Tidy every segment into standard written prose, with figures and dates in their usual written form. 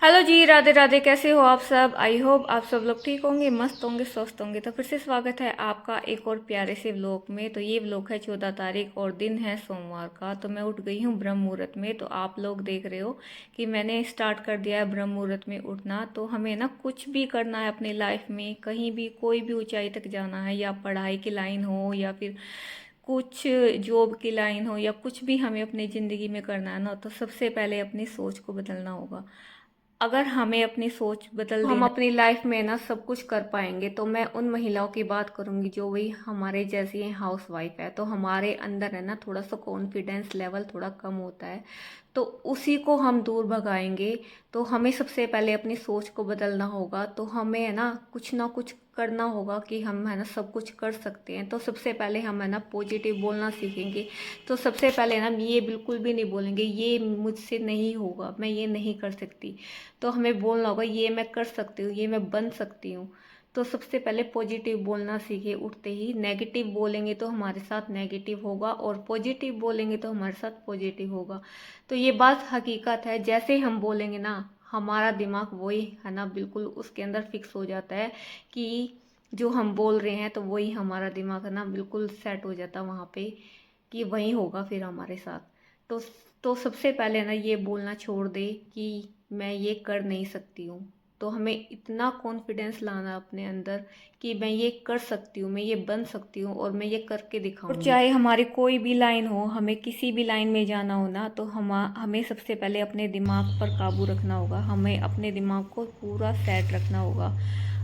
Hello जी, राधे राधे। कैसे हो आप सब? आई होप आप सब लोग ठीक होंगे, मस्त होंगे, स्वस्थ होंगे। तो फिर से स्वागत है आपका एक और प्यारे से व्लॉग में। तो ये व्लॉग है 14 तारीख और दिन है सोमवार का। तो मैं उठ गई हूँ ब्रह्म मुहूर्त में। तो आप लोग देख रहे हो कि मैंने स्टार्ट कर दिया है ब्रह्म मुहूर्त में उठना। तो हमें ना कुछ भी करना है अपनी लाइफ में, कहीं भी कोई भी ऊंचाई तक जाना है, या पढ़ाई की लाइन हो या फिर कुछ जॉब की लाइन हो, या कुछ भी हमें अपनी ज़िंदगी में करना है ना, तो सबसे पहले अपनी सोच को बदलना होगा। अगर हमें अपनी सोच बदल देना, हम अपनी लाइफ में ना सब कुछ कर पाएंगे। तो मैं उन महिलाओं की बात करूंगी जो वही हमारे जैसी हैं, हाउस वाइफ है। तो हमारे अंदर है ना थोड़ा सा कॉन्फिडेंस लेवल थोड़ा कम होता है, तो उसी को हम दूर भगाएंगे। तो हमें सबसे पहले अपनी सोच को बदलना होगा। तो हमें है ना कुछ करना होगा कि हम है ना सब कुछ कर सकते हैं। तो सबसे पहले हम है ना पॉजिटिव बोलना सीखेंगे। तो सबसे पहले ना ये बिल्कुल भी नहीं बोलेंगे ये मुझसे नहीं होगा, मैं ये नहीं कर सकती। तो हमें बोलना होगा ये मैं कर सकती हूँ, ये मैं बन सकती हूँ। तो सबसे पहले पॉजिटिव बोलना सीखे उठते ही। नेगेटिव बोलेंगे तो हमारे साथ नेगेटिव होगा, और पॉजिटिव बोलेंगे तो हमारे साथ पॉजिटिव होगा। तो ये बात हकीकत है, जैसे हम बोलेंगे ना हमारा दिमाग वही है ना बिल्कुल उसके अंदर फिक्स हो जाता है कि जो हम बोल रहे हैं, तो वही हमारा दिमाग है ना बिल्कुल सेट हो जाता है वहाँ पे कि वही होगा फिर हमारे साथ। तो तो सबसे पहले ना ये बोलना छोड़ दे कि मैं ये कर नहीं सकती हूँ। तो हमें इतना कॉन्फिडेंस लाना अपने अंदर कि मैं ये कर सकती हूँ, मैं ये बन सकती हूँ, और मैं ये करके दिखाऊंगी। और चाहे हमारी कोई भी लाइन हो, हमें किसी भी लाइन में जाना हो ना, तो हमें सबसे पहले अपने दिमाग पर काबू रखना होगा। हमें अपने दिमाग को पूरा सेट रखना होगा,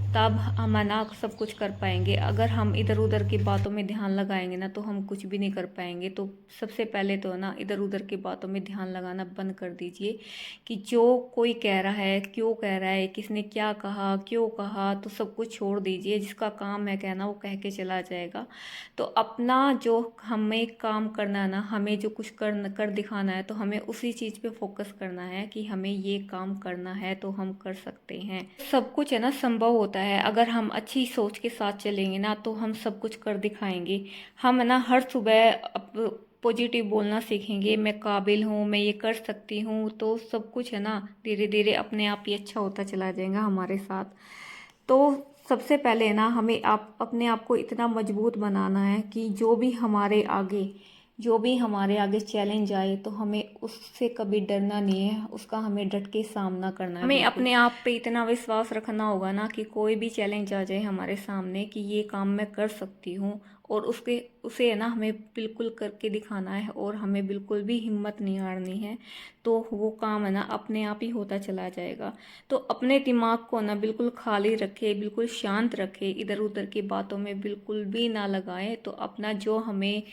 तब हम है ना सब कुछ कर पाएंगे। अगर हम इधर उधर की बातों में ध्यान लगाएंगे ना, तो हम कुछ भी नहीं कर पाएंगे। तो सबसे पहले तो ना इधर उधर की बातों में ध्यान लगाना बंद कर दीजिए कि जो कोई कह रहा है, क्यों कह रहा है, किसने क्या कहा, क्यों कहा। तो सब कुछ छोड़ दीजिए। जिसका काम है कहना वो कह के चला जाएगा। तो अपना जो हमें काम करना है ना, हमें जो कुछ कर दिखाना है, तो हमें उसी चीज़ पे फोकस करना है कि हमें ये काम करना है तो हम कर सकते हैं। सब कुछ है ना संभव होता है अगर हम अच्छी सोच के साथ चलेंगे ना, तो हम सब कुछ कर दिखाएंगे। हम है ना हर सुबह पॉजिटिव बोलना सीखेंगे, मैं काबिल हूँ, मैं ये कर सकती हूँ। तो सब कुछ है ना धीरे धीरे अपने आप ही अच्छा होता चला जाएगा हमारे साथ। तो सबसे पहले ना हमें आप अपने आप को इतना मजबूत बनाना है कि जो भी हमारे आगे चैलेंज आए, तो हमें उससे कभी डरना नहीं है, उसका हमें डट के सामना करना है। हमें अपने आप पे इतना विश्वास रखना होगा ना कि कोई भी चैलेंज आ जाए हमारे सामने कि ये काम मैं कर सकती हूँ, और उसके उसे है ना हमें बिल्कुल करके दिखाना है, और हमें बिल्कुल भी हिम्मत नहीं हारनी है। तो वो काम है ना अपने आप ही होता चला जाएगा। तो अपने दिमाग को ना बिल्कुल खाली रखे, बिल्कुल शांत रखे, इधर उधर की बातों में बिल्कुल भी ना लगाएं। तो अपना जो हमें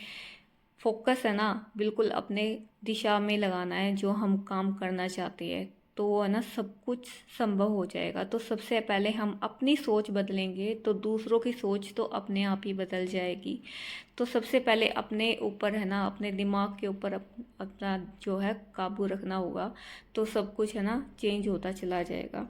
फोकस है ना बिल्कुल अपने दिशा में लगाना है, जो हम काम करना चाहते हैं। तो वो है ना सब कुछ संभव हो जाएगा। तो सबसे पहले हम अपनी सोच बदलेंगे, तो दूसरों की सोच तो अपने आप ही बदल जाएगी। तो सबसे पहले अपने ऊपर है ना अपने दिमाग के ऊपर अपना जो है काबू रखना होगा। तो सब कुछ है ना चेंज होता चला जाएगा।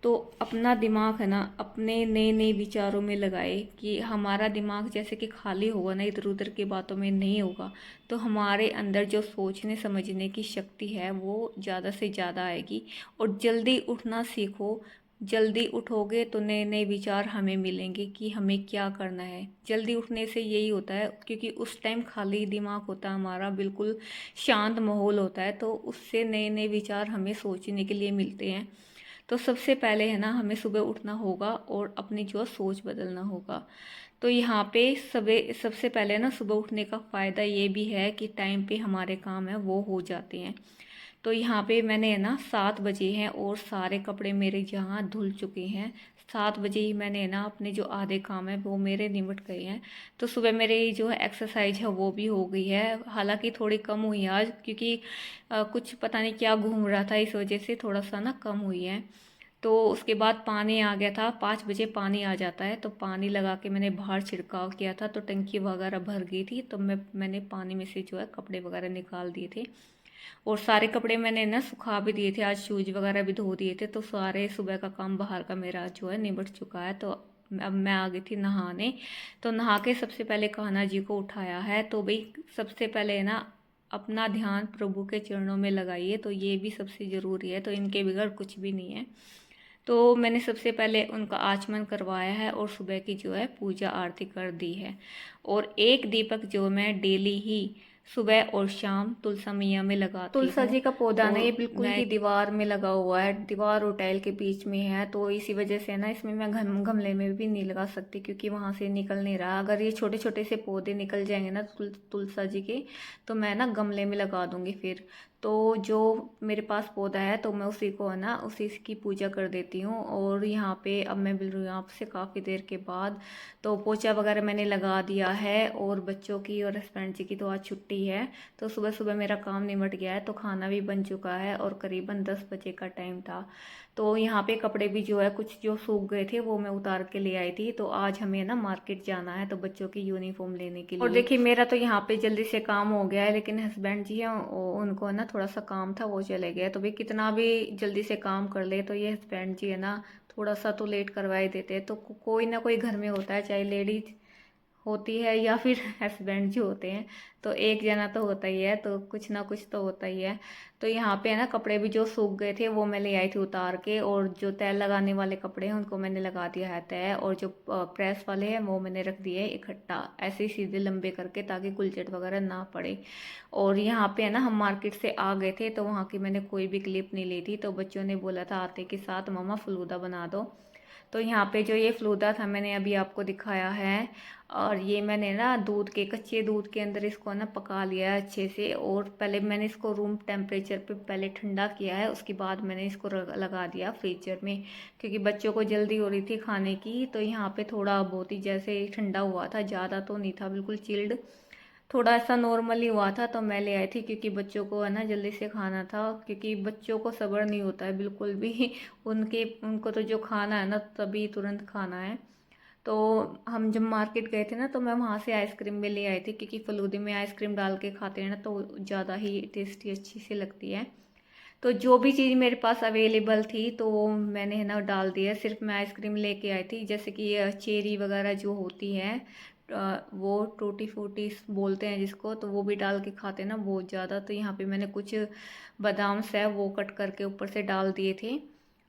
तो अपना दिमाग है ना अपने नए नए विचारों में लगाए कि हमारा दिमाग जैसे कि खाली होगा ना, इधर उधर की बातों में नहीं होगा, तो हमारे अंदर जो सोचने समझने की शक्ति है वो ज़्यादा से ज़्यादा आएगी। और जल्दी उठना सीखो। जल्दी उठोगे तो नए नए विचार हमें मिलेंगे कि हमें क्या करना है। जल्दी उठने से यही होता है, क्योंकि उस टाइम खाली दिमाग होता है हमारा, बिल्कुल शांत माहौल होता है। तो उससे नए नए विचार हमें सोचने के लिए मिलते हैं। तो सबसे पहले है ना हमें सुबह उठना होगा और अपनी जो सोच बदलना होगा। तो यहाँ पे सबसे पहले ना सुबह उठने का फ़ायदा ये भी है कि टाइम पे हमारे काम है वो हो जाते हैं। तो यहाँ पे मैंने है ना 7 बजे हैं और सारे कपड़े मेरे यहाँ धुल चुके हैं। 7 बजे ही मैंने है ना अपने जो आधे काम है वो मेरे निमट गए हैं। तो सुबह मेरी जो है एक्सरसाइज है वो भी हो गई है, हालांकि थोड़ी कम हुई है आज, क्योंकि कुछ पता नहीं क्या घूम रहा था, इस वजह से थोड़ा सा ना कम हुई है। तो उसके बाद पानी आ गया था, 5 बजे पानी आ जाता है। तो पानी लगा के मैंने बाहर छिड़काव किया था, तो टंकी वगैरह भर गई थी। तो मैंने पानी में से जो है कपड़े वगैरह निकाल दिए थे, और सारे कपड़े मैंने ना सुखा भी दिए थे, आज शूज वगैरह भी धो दिए थे। तो सारे सुबह का काम बाहर का मेरा जो है निबट चुका है। तो अब मैं आ गई थी नहाने। तो नहा के सबसे पहले कान्हा जी को उठाया है। तो भाई सबसे पहले ना अपना ध्यान प्रभु के चरणों में लगाइए, तो ये भी सबसे ज़रूरी है। तो इनके बगैर कुछ भी नहीं है। तो मैंने सबसे पहले उनका आचमन करवाया है और सुबह की जो है पूजा आरती कर दी है। और एक दीपक जो मैं डेली ही सुबह और शाम तुलसा मैया में लगाती हूँ। तुलसा जी का पौधा ना ये बिल्कुल ही दीवार में लगा हुआ है, दीवार और टाइल के बीच में है, तो इसी वजह से ना इसमें मैं गमले में भी नहीं लगा सकती, क्योंकि वहाँ से निकल नहीं रहा। अगर ये छोटे छोटे से पौधे निकल जाएंगे ना तुलसा जी के, तो मैं ना गमले में लगा दूंगी फिर। तो जो मेरे पास पौधा है तो मैं उसी को है ना उसी की पूजा कर देती हूँ। और यहाँ पे अब मैं मिल रही हूँ आपसे काफ़ी देर के बाद, तो पोछा वगैरह मैंने लगा दिया है। और बच्चों की और हस्बैंड जी की तो आज छुट्टी है, तो सुबह सुबह मेरा काम निमट गया है। तो खाना भी बन चुका है और करीबन 10 बजे का टाइम था। तो यहाँ पे कपड़े भी जो है कुछ जो सूख गए थे वो मैं उतार के ले आई थी। तो आज हमें ना मार्केट जाना है, तो बच्चों की यूनिफॉर्म लेने के लिए। और देखिए मेरा तो यहाँ पे जल्दी से काम हो गया है, लेकिन हस्बैंड जी हैं उनको ना थोड़ा सा काम था, वो चले गए। तो भाई कितना भी जल्दी से काम कर ले तो ये हस्बैंड जी है ना थोड़ा सा तो लेट करवा ही देते हैं। तो कोई ना कोई घर में होता है, चाहे लेडीज होती है या फिर हस्बैंड जो होते हैं, तो एक जना तो होता ही है, तो कुछ ना कुछ तो होता ही है। तो यहाँ पे है ना कपड़े भी जो सूख गए थे वो मैं ले आई थी उतार के, और जो तय लगाने वाले कपड़े हैं उनको मैंने लगा दिया है तय, और जो प्रेस वाले हैं वो मैंने रख दिए इकट्ठा ऐसे ही सीधे लंबे करके, ताकि गुलचट वगैरह ना पड़े। और यहाँ पे है ना हम मार्केट से आ गए थे, तो वहाँ की मैंने कोई भी क्लिप नहीं ली थी। तो बच्चों ने बोला था आते के साथ मम्मा फलूदा बना दो। तो यहाँ पे जो ये फलूदा था मैंने अभी आपको दिखाया है, और ये मैंने ना कच्चे दूध के अंदर इसको ना पका लिया है अच्छे से। और पहले मैंने इसको रूम टेम्परेचर पे पहले ठंडा किया है, उसके बाद मैंने इसको लगा दिया फ्रीजर में, क्योंकि बच्चों को जल्दी हो रही थी खाने की। तो यहाँ पे थोड़ा बहुत ही जैसे ठंडा हुआ था, ज़्यादा तो नहीं था, बिल्कुल चिल्ड, थोड़ा सा नॉर्मली हुआ था। तो मैं ले आई थी, क्योंकि बच्चों को है ना जल्दी से खाना था, क्योंकि बच्चों को सब्र नहीं होता है बिल्कुल भी उनको तो जो खाना है ना तभी तुरंत खाना है। तो हम जब मार्केट गए थे ना, तो मैं वहाँ से आइसक्रीम भी ले आई थी, क्योंकि फलूदे में आइसक्रीम डाल के खाते हैं ना तो ज़्यादा ही टेस्टी अच्छी सी लगती है। तो जो भी चीज़ मेरे पास अवेलेबल थी तो मैंने है ना डाल दिया। सिर्फ मैं आइसक्रीम लेके आई थी, जैसे कि चेरी वगैरह जो होती है, वो टूटी फ्रूटी बोलते हैं जिसको, तो वो भी डाल के खाते हैं ना बहुत ज़्यादा। तो यहाँ पे मैंने कुछ बादाम है वो कट करके ऊपर से डाल दिए थे।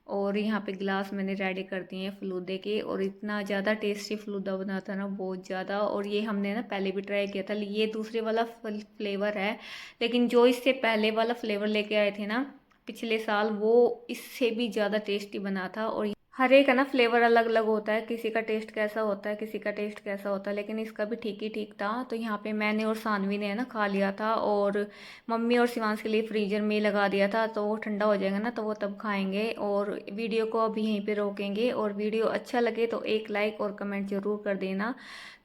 और यहाँ पे गिलास मैंने रेडी कर दिए हैं फलूदे के, और इतना ज़्यादा टेस्टी फलूदा बना था ना, बहुत ज़्यादा। और ये हमने ना पहले भी ट्राई किया था, ये दूसरे वाला फ्लेवर है, लेकिन जो इससे पहले वाला फ्लेवर लेके आए थे ना पिछले साल, वो इससे भी ज़्यादा टेस्टी बना था। और हर एक है ना फ्लेवर अलग अलग होता है, किसी का टेस्ट कैसा होता है, किसी का टेस्ट कैसा होता है, लेकिन इसका भी ठीक ही ठीक था। तो यहाँ पे मैंने और सानवी ने है ना खा लिया था, और मम्मी और शिवांश के लिए फ्रीजर में लगा दिया था, तो वो ठंडा हो जाएगा ना तो वो तब खाएंगे। और वीडियो को अभी यहीं पे रोकेंगे, और वीडियो अच्छा लगे तो एक लाइक और कमेंट जरूर कर देना।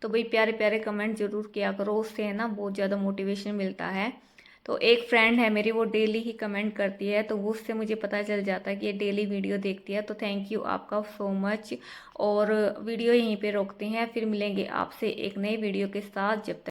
तो भाई प्यारे प्यारे कमेंट जरूर किया करो, उससे है ना बहुत ज़्यादा मोटिवेशन मिलता है। तो एक फ्रेंड है मेरी, वो डेली ही कमेंट करती है, तो वो उससे मुझे पता चल जाता है कि ये डेली वीडियो देखती है। तो थैंक यू आपका सो मच। और वीडियो यहीं पे रोकते हैं, फिर मिलेंगे आपसे एक नई वीडियो के साथ। जब तक